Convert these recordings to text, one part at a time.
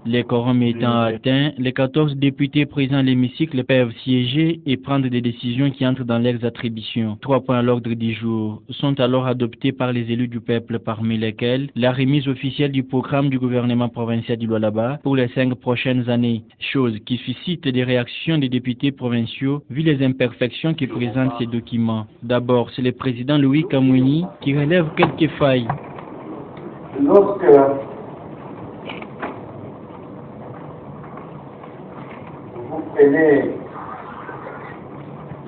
Les quorums étant atteints, les 14 députés présents à l'hémicycle peuvent siéger et prendre des décisions qui entrent dans leurs attributions. 3 points à l'ordre du jour sont alors adoptés par les élus du peuple, parmi lesquels la remise officielle du programme du gouvernement provincial du Lualaba pour les 5 prochaines années, chose qui suscite des réactions des députés provinciaux vu les imperfections que présentent ces documents. D'abord, c'est le président Louis Kamwini qui relève quelques failles. Lorsque vous prenez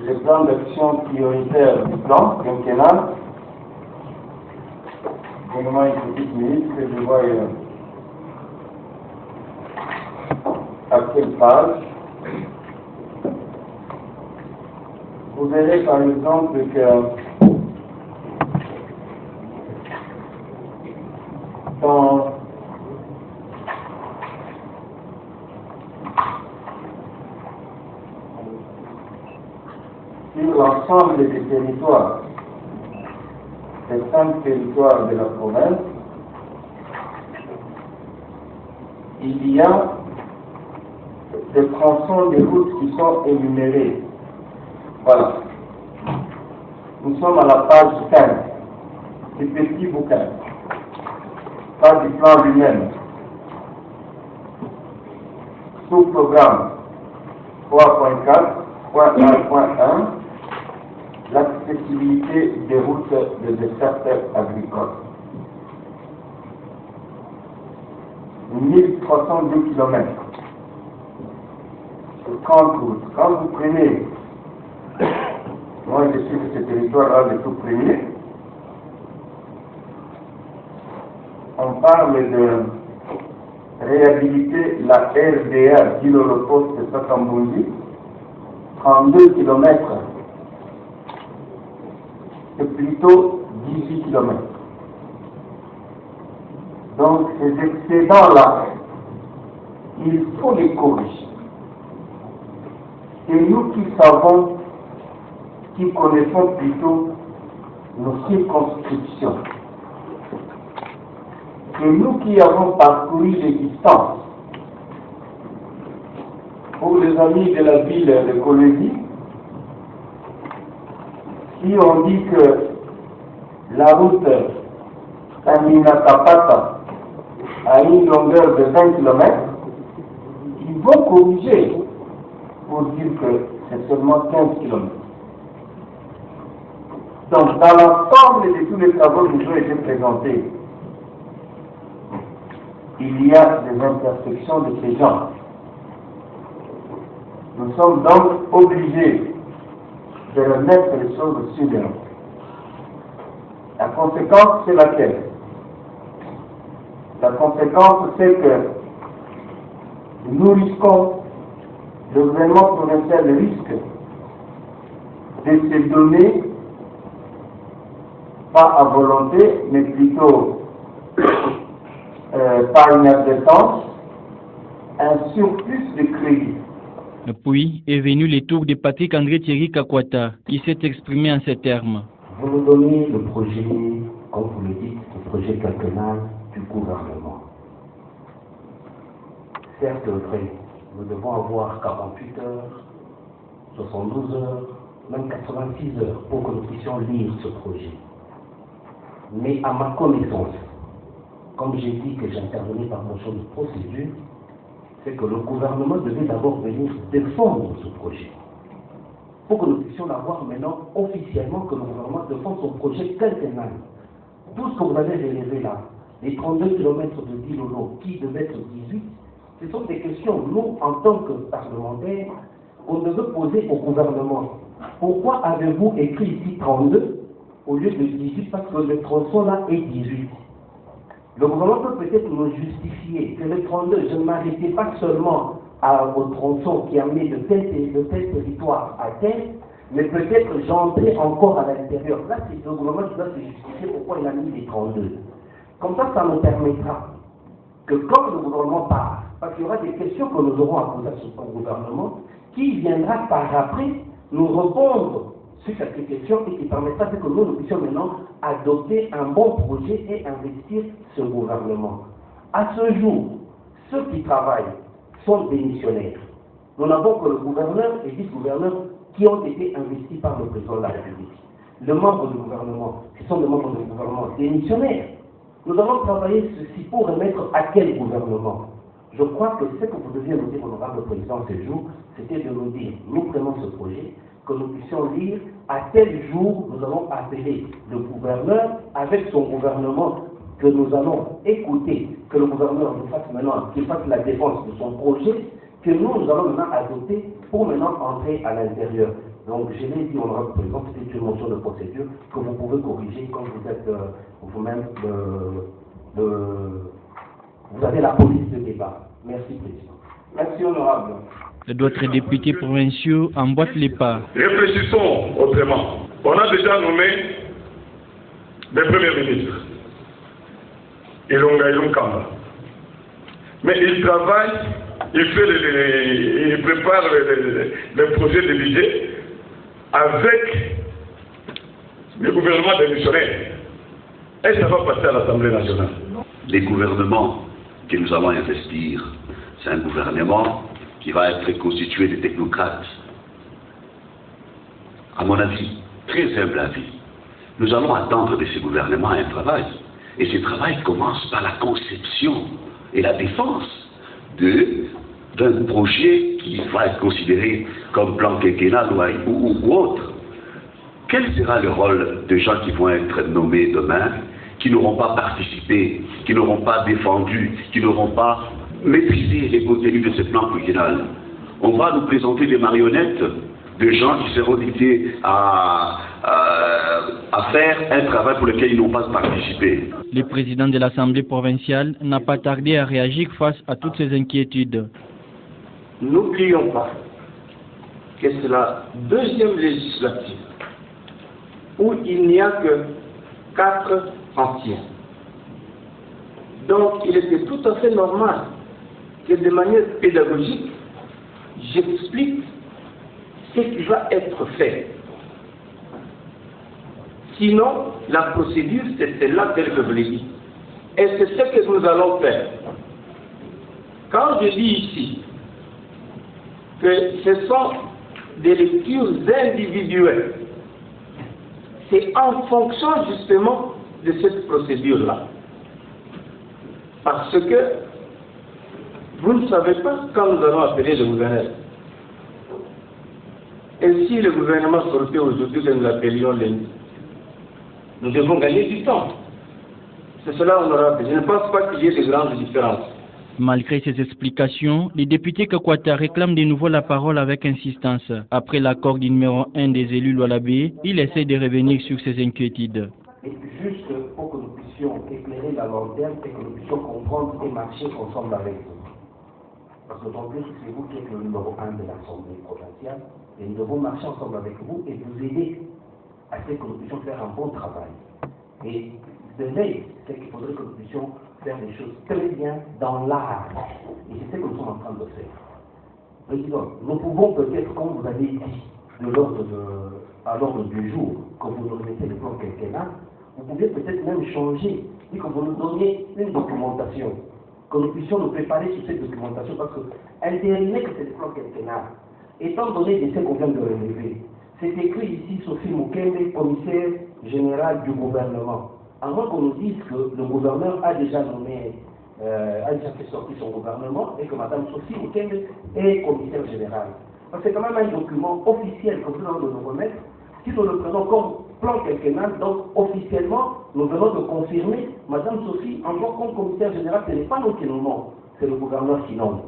le plan d'action prioritaire du plan quinquennal, donnez-moi une petite minute que je vois à quelle page. Vous verrez par exemple que sur l'ensemble des territoires, des 5 territoires de la province, il y a des tronçons de routes qui sont énumérés. Voilà. Nous sommes à la page 15 du petit bouquin, pas du plan lui-même. Sous-programme 3.4.1.1, l'accessibilité des routes de desserte agricole. 1302 km. 30 routes. Quand vous prenez, moi je suis de ce territoire-là le tout premier, on parle de réhabiliter la RDA Guilolo-Poste de Sakambundi, 32 km. C'est plutôt 18 km. Donc ces excédents-là, il faut les corriger. Et nous qui savons, qui connaissons plutôt nos circonscriptions, et nous qui avons parcouru les distances, pour les amis de la ville de Colombie, si on dit que la route Tamina-Tapata a une longueur de 20 km, ils vont corriger pour dire que c'est seulement 15 km. Donc, dans l'ensemble de tous les travaux qui nous ont été présentés, il y a des intersections de ces genres. Nous sommes donc obligés de remettre les choses sur les rails. La conséquence, c'est laquelle? La conséquence, c'est que nous risquons, le gouvernement provincial risque de se donner, pas à volonté, mais plutôt par inadvertance, un surplus de crédit. Puis est venu le tour de Patrick André Thierry Kakwata, qui s'est exprimé en ces termes. Vous nous donnez le projet, comme vous le dites, le projet quinquennal du gouvernement. Certes, vrai, nous devons avoir 48 heures, 72 heures, même 86 heures pour que nous puissions lire ce projet. Mais à ma connaissance, comme j'ai dit que j'intervenais par motion de procédure, c'est que le gouvernement devait d'abord venir défendre ce projet. Pour que nous puissions l'avoir maintenant officiellement, que le gouvernement défende son projet quinquennal. Tout ce que vous avez relevé là, les 32 km de Dilolo qui devaient être 18, ce sont des questions, nous, en tant que parlementaires, on devait poser au gouvernement. Pourquoi avez-vous écrit ici 32 au lieu de 18, parce que le tronçon là est 18? Le gouvernement peut peut-être nous justifier que le 32, je ne m'arrêtais pas seulement au tronçon qui a mis de tel territoire à tel, mais peut-être j'entrais encore à l'intérieur. Là, c'est le gouvernement qui doit se justifier pourquoi il a mis les 32. Comme ça nous permettra que quand le gouvernement part, parce qu'il y aura des questions que nous aurons à poser à ce gouvernement, qui viendra par après nous répondre sur cette question et qui permettra que nous puissions maintenant adopter un bon projet et investir ce gouvernement. À ce jour, ceux qui travaillent sont démissionnaires. Nous n'avons que le gouverneur et vice-gouverneur qui ont été investis par le président de la République. Les membres du gouvernement, ce sont des membres du gouvernement démissionnaires. Nous avons travaillé ceci pour remettre à quel gouvernement? Je crois que ce que vous deviez nous dire, honorable président, ce jour, c'était de nous dire, nous prenons ce projet, que nous puissions lire à tel jour nous allons appeler le gouverneur avec son gouvernement, que nous allons écouter, que le gouverneur nous fasse maintenant, qu'il fasse la défense de son projet, que nous allons maintenant adopter pour maintenant entrer à l'intérieur. Donc je l'ai dit, honorable président, c'était une motion de procédure que vous pouvez corriger quand vous êtes vous-même vous avez la police de débat. Merci, président. Merci, honorable. D'autres députés provinciaux emboîtent les pas. Réfléchissons autrement. On a déjà nommé des premiers ministres. Ilonga Kamba. Mais il travaille, il prépare les projets de budget avec le gouvernement démissionnaire. Et ça va passer à l'Assemblée nationale. Les gouvernements que nous allons investir, c'est un gouvernement qui va être constitué de technocrates. À mon avis, très humble avis, nous allons attendre de ces gouvernements un travail. Et ce travail commence par la conception et la défense d'un projet qui va être considéré comme plan quinquennal ou autre. Quel sera le rôle des gens qui vont être nommés demain, qui n'auront pas participé, qui n'auront pas défendu, qui n'auront pas maîtrisé les contenus de ce plan quinquennal? On va nous présenter des marionnettes de gens qui seront dictés à faire un travail pour lequel ils n'ont pas participé. Le président de l'Assemblée provinciale n'a pas tardé à réagir face à toutes ces inquiétudes. N'oublions pas que c'est la deuxième législature où il n'y a que 4 anciens. Donc il était tout à fait normal que de manière pédagogique, j'explique ce qui va être fait. Sinon, la procédure, c'est celle-là telle que je l'ai dit. Et c'est ce que nous allons faire. Quand je dis ici que ce sont des lectures individuelles, c'est en fonction justement de cette procédure-là. Parce que vous ne savez pas quand nous allons appeler le gouverneur. Et si le gouvernement sortait aujourd'hui que nous appelions lundi, nous devons gagner du temps. C'est cela qu'on aura fait. Je ne pense pas qu'il y ait de grandes différences. Malgré ces explications, les députés Kakwata réclament de nouveau la parole avec insistance. Après l'accord du numéro 1 des élus Lualabé, il essaie de revenir sur ses inquiétudes. Et juste pour que nous puissions éclairer la long terme et que nous puissions comprendre et marcher ensemble avec vous. Parce que d'autant plus, c'est vous qui êtes le numéro 1 de l'Assemblée provinciale et nous devons marcher ensemble avec vous et vous aider à ce que nous puissions faire un bon travail. Et de veille, c'est qu'il faudrait que nous puissions faire des choses très bien dans l'art. Et c'est ce que nous sommes en train de faire. Président, nous pouvons peut-être, comme vous avez dit, à l'ordre du jour, quand vous nous remettez le plan quinquennal, vous pouvez peut-être même changer et que vous nous donniez une documentation, que nous puissions nous préparer sur cette documentation, parce que intérimer que c'est le plan quinquennal, étant donné de ce qu'on vient de relever, c'est écrit ici Sophie Moukembe, commissaire général du gouvernement. Avant qu'on nous dise que le gouverneur a déjà nommé, a déjà fait sortir son gouvernement et que Mme Sophie Moukembe est commissaire général. Parce que c'est quand même un document officiel que nous allons nous remettre. Si nous le prenons comme plan quinquennal, donc officiellement, nous venons de confirmer Mme Sophie en tant que commissaire général, ce n'est pas nous qui nommons, c'est le gouverneur qui nomme.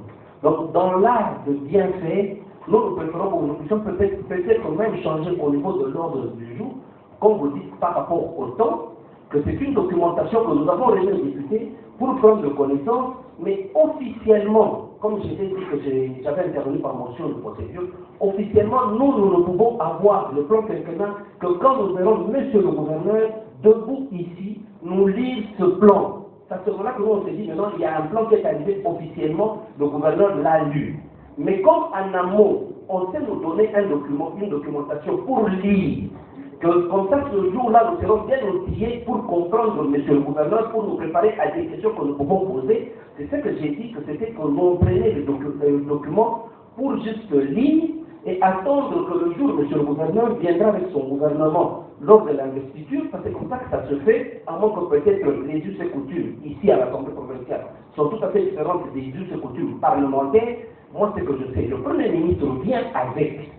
Donc dans l'art de bien faire, nous préférons que nous puissions peut-être même changer au niveau de l'ordre du jour, comme vous dites par rapport au temps, que c'est une documentation que nous avons remis aux députés pour prendre connaissance, mais officiellement, comme je l'ai dit que j'avais intervenu par motion de procédure, officiellement, nous ne pouvons avoir le plan quinquennal que quand nous verrons monsieur le gouverneur debout ici, nous lire ce plan. C'est à ce moment-là que nous on se dit, maintenant, il y a un plan qui est arrivé officiellement, le gouverneur l'a lu. Mais comme en amont, on sait nous donner un document, une documentation pour lire, Que comme ça, ce jour-là, nous serons bien outillés pour comprendre, monsieur le gouverneur, pour nous préparer à des questions que nous pouvons poser. C'est ce que j'ai dit, que c'était que nous prenions le document pour juste lire et attendre que le jour où monsieur le gouverneur viendra avec son gouvernement lors de l'investiture, parce que c'est comme ça que ça se fait, à moins que peut-être les us et coutumes, ici à l'Assemblée provinciale, sont tout à fait différentes des us et coutumes parlementaires. Moi, c'est que je sais, le Premier ministre vient avec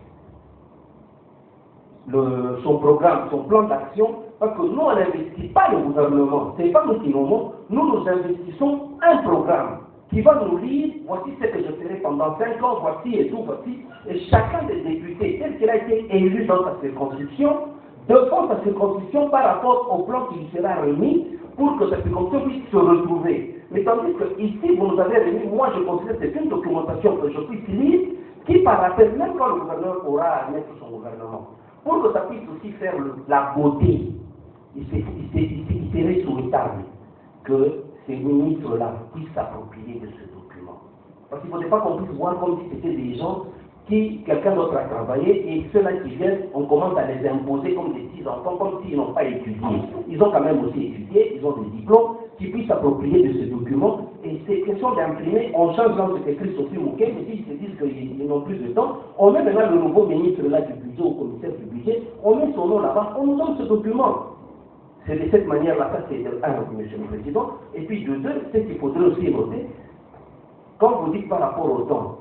son programme, son plan d'action, parce que nous, on n'investit pas le gouvernement, ce n'est pas nous qui nommons, nous investissons un programme qui va nous dire, voici ce que je ferai pendant 5 ans, voici et tout, voici, et chacun des députés, tel qu'il a été élu dans sa circonscription, défend sa circonscription par rapport au plan qui lui sera remis pour que sa circonscription puisse se retrouver. Mais tandis que ici, vous nous avez remis, moi je considère que c'est une documentation que je puisse lire, qui par rappel, même quand le gouverneur aura à mettre son gouvernement, pour que ça puisse aussi faire la beauté, il serait souhaitable que ces ministres-là puissent s'approprier de ce document. Parce qu'il ne faudrait pas qu'on puisse voir comme si c'était des gens qui, quelqu'un d'autre a travaillé, et ceux-là qui viennent, on commence à les imposer comme des petits enfants, comme s'ils n'ont pas étudié. Ils ont quand même aussi étudié, ils ont des diplômes, qui puissent s'approprier de ce document, et c'est question d'imprimer, on change dans ce qu'écrit Sophie Mouquet, mais s'ils se disent qu'ils n'ont plus de temps, on met maintenant le nouveau ministre là du budget, au commissaire du budget, on met son nom là-bas, on nous donne ce document. C'est de cette manière-là, ça c'est de un, monsieur le Président, et puis de deux, c'est qu'il faudrait aussi noter, quand vous dites par rapport au temps,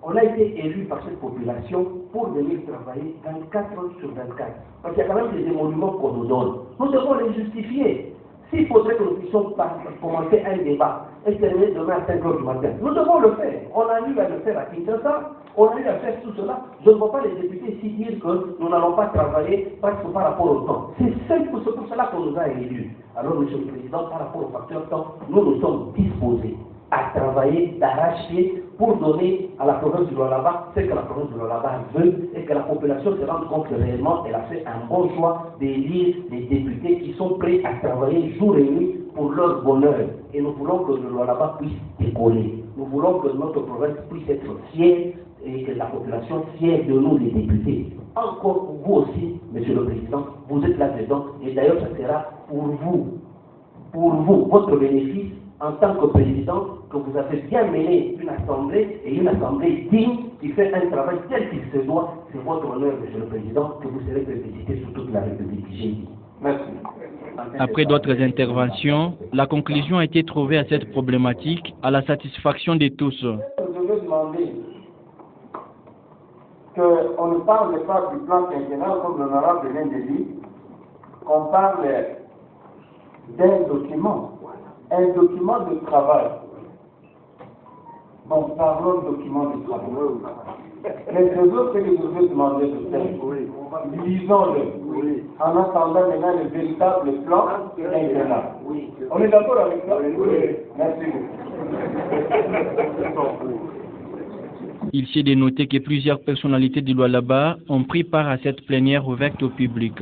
on a été élu par cette population pour venir travailler 24 heures sur 24. Parce qu'il y a quand même des émoluments qu'on nous donne. Nous devons les justifier. S'il faudrait que nous puissions commencer un débat et terminer demain à 5 heures du matin, nous devons le faire. On a eu à le faire à Kinshasa, on a eu à faire tout cela. Je ne vois pas les députés ici dire que nous n'allons pas travailler parce que par rapport au temps. C'est pour cela qu'on nous a élus. Alors, monsieur le Président, par rapport au facteur temps, nous sommes disposés à travailler d'arrache-pied pour donner à la province du Lualaba ce que la province du Lualaba veut et que la population se rende compte que réellement elle a fait un bon choix d'élire des députés qui sont prêts à travailler jour et nuit pour leur bonheur. Et nous voulons que le Lualaba puisse décoller. Nous voulons que notre province puisse être fière et que la population fière de nous, les députés. Encore vous aussi, monsieur le Président, vous êtes là-dedans et d'ailleurs ça sera pour vous, votre bénéfice, en tant que président, que vous avez bien mené une assemblée, et une assemblée digne, qui fait un travail tel qu'il se doit. C'est votre honneur, monsieur le Président, que vous serez félicité sur toute la République. J'ai dit. Merci. Après d'autres interventions, la conclusion a été trouvée à cette problématique à la satisfaction de tous. Je veux demander qu'on ne parle pas du plan quinquennal comme l'honorable vient de dire, qu'on parle d'un document. Un document de travail. Bon, parlons de document de travail. Mais c'est autres que je veux demander de faire. Lisons-le. En attendant maintenant le véritable plan quinquennal. On est d'accord avec ça? Oui. Merci beaucoup. Il s'est dénoté que plusieurs personnalités du Lualaba ont pris part à cette plénière ouverte au public.